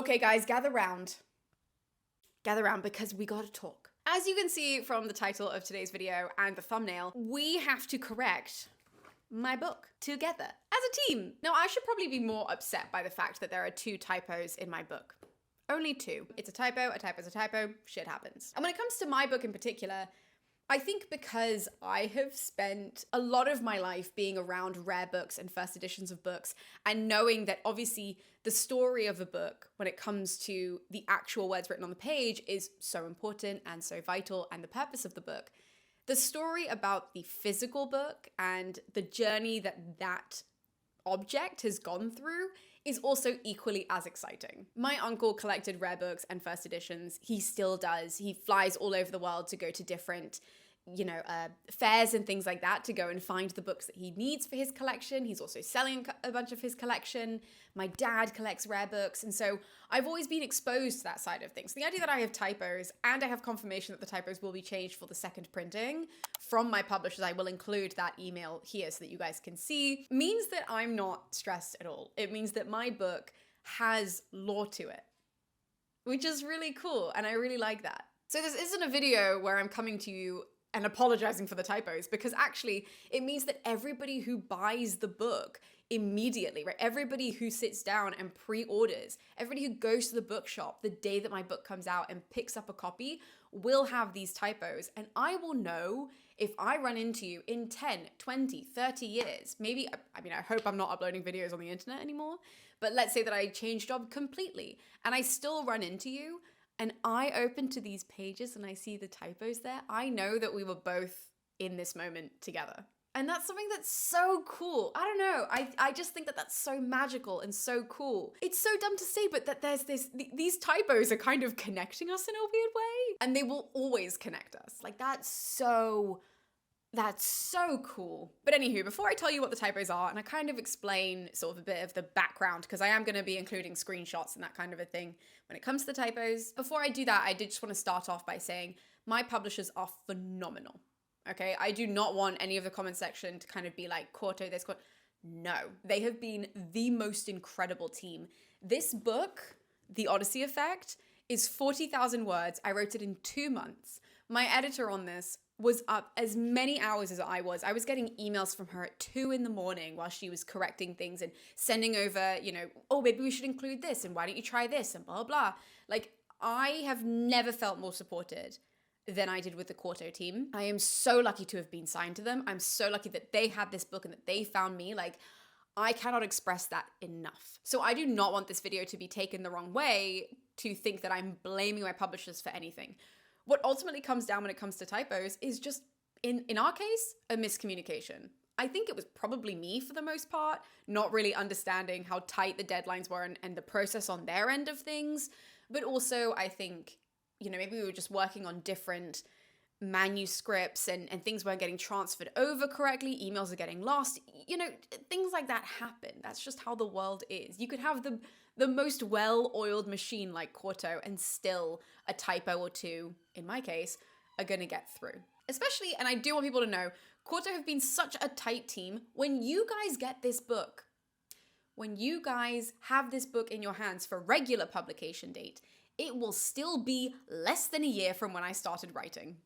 Okay, guys, gather round. Gather round because we gotta talk. As you can see from the title of today's video and the thumbnail, we have to correct my book together as a team. Now, I should probably be more upset by the fact that there are 2 typos in my book. Only 2. It's a typo's a typo, shit happens. And when it comes to my book in particular, I think because I have spent a lot of my life being around rare books and first editions of books and knowing that obviously the story of a book when it comes to the actual words written on the page is so important and so vital, and the purpose of the book. The story about the physical book and the journey that object has gone through is also equally as exciting. My uncle collected rare books and first editions. He still does. He flies all over the world to go to different, fairs and things like that to go and find the books that he needs for his collection. He's also selling a bunch of his collection. My dad collects rare books. And so I've always been exposed to that side of things. The idea that I have typos and I have confirmation that the typos will be changed for the second printing from my publishers, I will include that email here so that you guys can see, means that I'm not stressed at all. It means that my book has lore to it, which is really cool. And I really like that. So this isn't a video where I'm coming to you and apologizing for the typos, because actually it means that everybody who buys the book immediately, right? Everybody who sits down and pre-orders, everybody who goes to the bookshop the day that my book comes out and picks up a copy will have these typos. And I will know if I run into you in 10, 20, 30 years, maybe, I hope I'm not uploading videos on the internet anymore, but let's say that I change job completely and I still run into you, and I open to these pages and I see the typos there, I know that we were both in this moment together. And that's something that's so cool. I don't know. I just think that that's so magical and so cool. It's so dumb to say, but that there's these typos are kind of connecting us in a weird way. And they will always connect us. Like, that's so cool. But anywho, before I tell you what the typos are, and I kind of explain sort of a bit of the background, because I am going to be including screenshots and that kind of a thing when it comes to the typos. Before I do that, I did just want to start off by saying my publishers are phenomenal. Okay, I do not want any of the comment section to kind of be like, Quarto, this, Quarto. No, they have been the most incredible team. This book, The Odyssey Effect, is 40,000 words. I wrote it in 2 months. My editor on this was up as many hours as I was. I was getting emails from her at 2 in the morning while she was correcting things and sending over, oh, maybe we should include this, and why don't you try this, and blah, blah. Like, I have never felt more supported than I did with the Quarto team. I am so lucky to have been signed to them. I'm so lucky that they had this book and that they found me. Like, I cannot express that enough. So I do not want this video to be taken the wrong way, to think that I'm blaming my publishers for anything. What ultimately comes down when it comes to typos is just, in our case, a miscommunication. I think it was probably me for the most part, not really understanding how tight the deadlines were and the process on their end of things. But also, I think, maybe we were just working on different manuscripts and things weren't getting transferred over correctly. Emails are getting lost. Things like that happen. That's just how the world is. You could have the most well-oiled machine like Quarto, and still a typo or two, in my case, are going to get through. Especially, and I do want people to know, Quarto have been such a tight team. When you guys get this book, when you guys have this book in your hands for regular publication date, it will still be less than a year from when I started writing.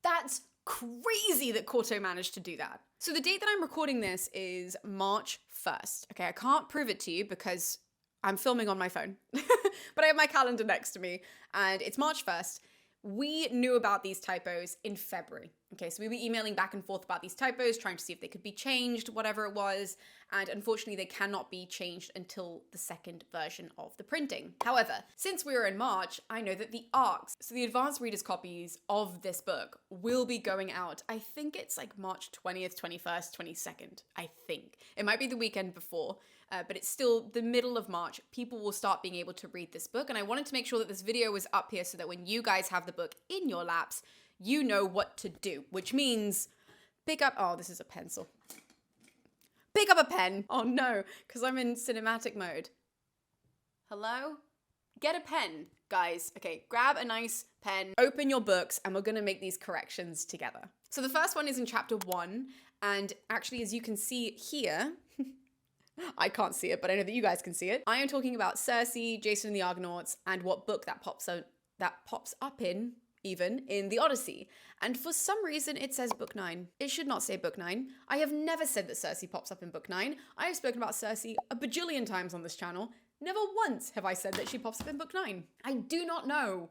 That's crazy that Quarto managed to do that. So the date that I'm recording this is March 1st. Okay, I can't prove it to you because I'm filming on my phone, but I have my calendar next to me and it's March 1st. We knew about these typos in February. Okay, so we were emailing back and forth about these typos, trying to see if they could be changed, whatever it was. And unfortunately, they cannot be changed until the second version of the printing. However, since we were in March, I know that the ARCs, so the advanced readers copies of this book, will be going out. I think it's like March 20th, 21st, 22nd, I think. It might be the weekend before, but it's still the middle of March. People will start being able to read this book. And I wanted to make sure that this video was up here so that when you guys have the book in your laps, you know what to do, which means pick up, oh, this is a pencil. Pick up a pen. Oh no, because I'm in cinematic mode. Hello? Get a pen, guys. Okay, grab a nice pen, open your books, and we're gonna make these corrections together. So the first one is in chapter 1, and actually, as you can see here, I can't see it, but I know that you guys can see it. I am talking about Circe, Jason and the Argonauts, and what book that pops up in, even in the Odyssey. And for some reason, it says book 9. It should not say book 9. I have never said that Circe pops up in book 9. I have spoken about Circe a bajillion times on this channel. Never once have I said that she pops up in book 9. I do not know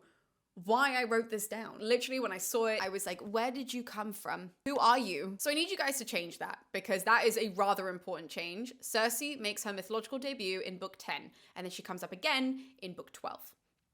why I wrote this down. Literally, when I saw it, I was like, where did you come from? Who are you? So I need you guys to change that, because that is a rather important change. Circe makes her mythological debut in book 10, and then she comes up again in book 12.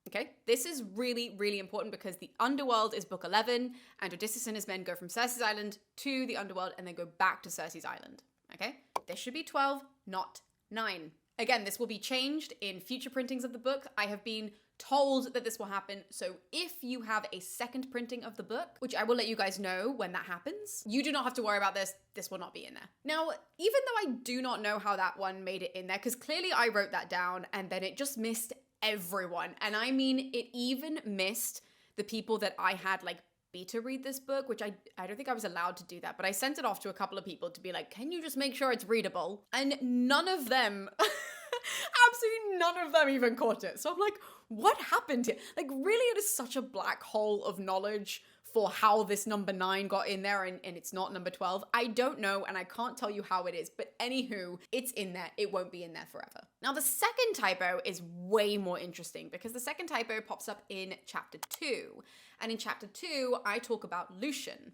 Okay, this is really, really important because the underworld is book 11, and Odysseus and his men go from Circe's island to the underworld and then go back to Circe's island. Okay, this should be 12, not 9. Again, this will be changed in future printings of the book. I have been told that this will happen. So if you have a second printing of the book, which I will let you guys know when that happens, you do not have to worry about this. This will not be in there. Now, even though I do not know how that one made it in there, because clearly I wrote that down and then it just missed everyone. And I mean, it even missed the people that I had like beta read this book, which I don't think I was allowed to do that, but I sent it off to a couple of people to be like, can you just make sure it's readable? And none of them, absolutely none of them even caught it. So I'm like, what happened here? Like, really, it is such a black hole of knowledge for how this number 9 got in there and it's not number 12. I don't know, and I can't tell you how it is, but anywho, it's in there. It won't be in there forever. Now, the second typo is way more interesting because the second typo pops up in chapter 2. And in chapter 2, I talk about Lucian.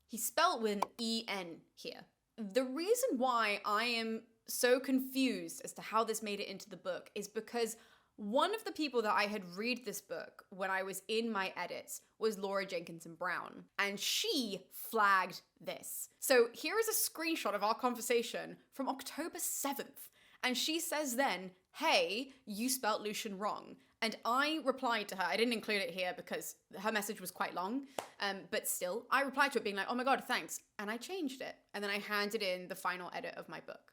He's spelled with an E-N here. The reason why I am so confused as to how this made it into the book is because one of the people that I had read this book when I was in my edits was Laura Jenkinson Brown, and she flagged this. So here is a screenshot of our conversation from October 7th, and she says then, hey, you spelt Lucian wrong. And I replied to her, I didn't include it here because her message was quite long, but still, I replied to it being like, oh my God, thanks. And I changed it. And then I handed in the final edit of my book.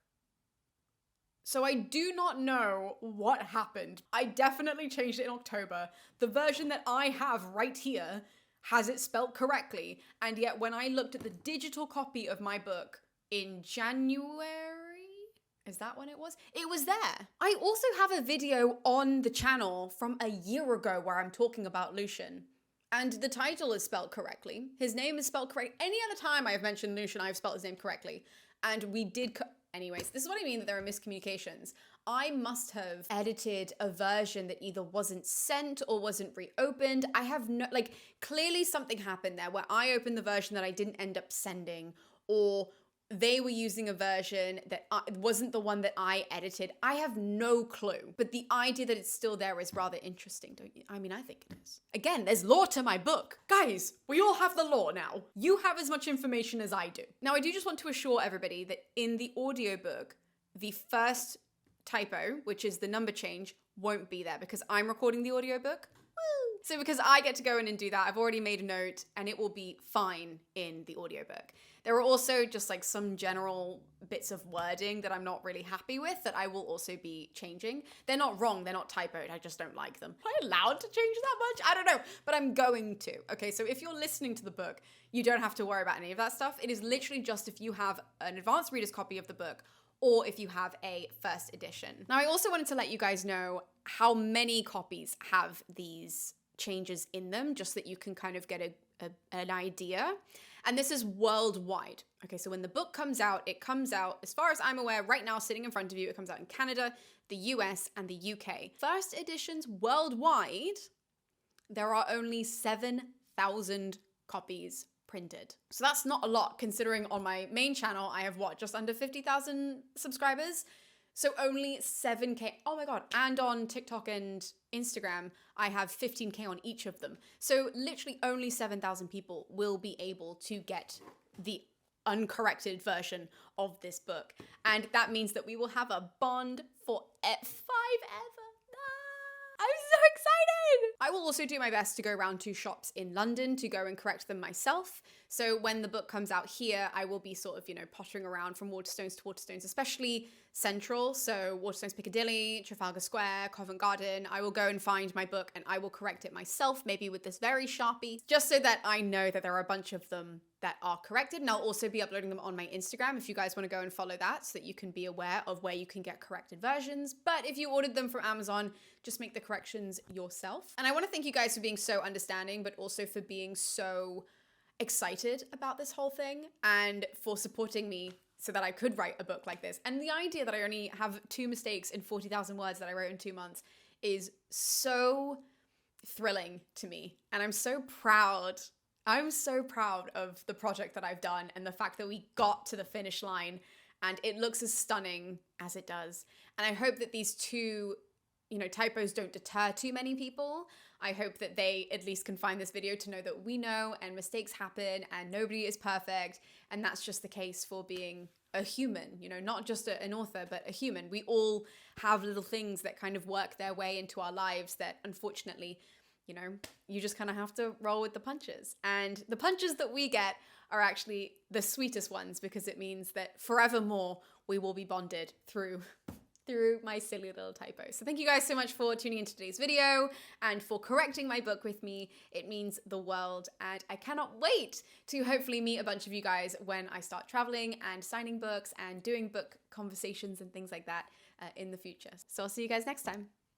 So I do not know what happened. I definitely changed it in October. The version that I have right here has it spelt correctly. And yet when I looked at the digital copy of my book in January, is that when it was? It was there. I also have a video on the channel from a year ago where I'm talking about Lucian. And the title is spelled correctly. His name is spelled correct. Any other time I've mentioned Lucian, I've spelled his name correctly. And we did... Anyways, this is what I mean that there are miscommunications. I must have edited a version that either wasn't sent or wasn't reopened. I have no, like, clearly something happened there where I opened the version that I didn't end up sending, or they were using a version that wasn't the one that I edited. I have no clue. But the idea that it's still there is rather interesting, don't you? I mean, I think it is. Again, there's lore to my book. Guys, we all have the lore now. You have as much information as I do. Now, I do just want to assure everybody that in the audiobook, the first typo, which is the number change, won't be there because I'm recording the audiobook. Woo! So because I get to go in and do that, I've already made a note and it will be fine in the audiobook. There are also just like some general bits of wording that I'm not really happy with that I will also be changing. They're not wrong, they're not typoed, I just don't like them. Am I allowed to change that much? I don't know, but I'm going to. Okay, so if you're listening to the book, you don't have to worry about any of that stuff. It is literally just if you have an advanced reader's copy of the book or if you have a first edition. Now, I also wanted to let you guys know how many copies have these changes in them, just so that you can kind of get an idea. And this is worldwide. Okay, so when the book comes out, it comes out, as far as I'm aware, right now sitting in front of you, it comes out in Canada, the US, and the UK. First editions worldwide, there are only 7,000 copies printed. So that's not a lot, considering on my main channel, I have what, just under 50,000 subscribers? So only 7K, oh my God. And on TikTok and Instagram, I have 15K on each of them. So literally only 7,000 people will be able to get the uncorrected version of this book. And that means that we will have a bond for forever. I'm so excited. I will also do my best to go around to shops in London to go and correct them myself. So when the book comes out here, I will be sort of, you know, pottering around from Waterstones to Waterstones, especially Central. So Waterstones Piccadilly, Trafalgar Square, Covent Garden. I will go and find my book and I will correct it myself, maybe with this very Sharpie, just so that I know that there are a bunch of them that are corrected. And I'll also be uploading them on my Instagram if you guys want to go and follow that, so that you can be aware of where you can get corrected versions. But if you ordered them from Amazon, just make the corrections yourself. And I want to thank you guys for being so understanding, but also for being so excited about this whole thing and for supporting me so that I could write a book like this. And the idea that I only have 2 mistakes in 40,000 words that I wrote in 2 months is so thrilling to me. And I'm so proud. I'm so proud of the project that I've done and the fact that we got to the finish line and it looks as stunning as it does. And I hope that these 2, you know, typos don't deter too many people. I hope that they at least can find this video to know that we know and mistakes happen and nobody is perfect. And that's just the case for being a human, you know, not just an author, but a human. We all have little things that kind of work their way into our lives that unfortunately, you know, you just kind of have to roll with the punches. And the punches that we get are actually the sweetest ones because it means that forevermore we will be bonded through my silly little typos. So thank you guys so much for tuning into today's video and for correcting my book with me. It means the world, and I cannot wait to hopefully meet a bunch of you guys when I start traveling and signing books and doing book conversations and things like that in the future. So I'll see you guys next time.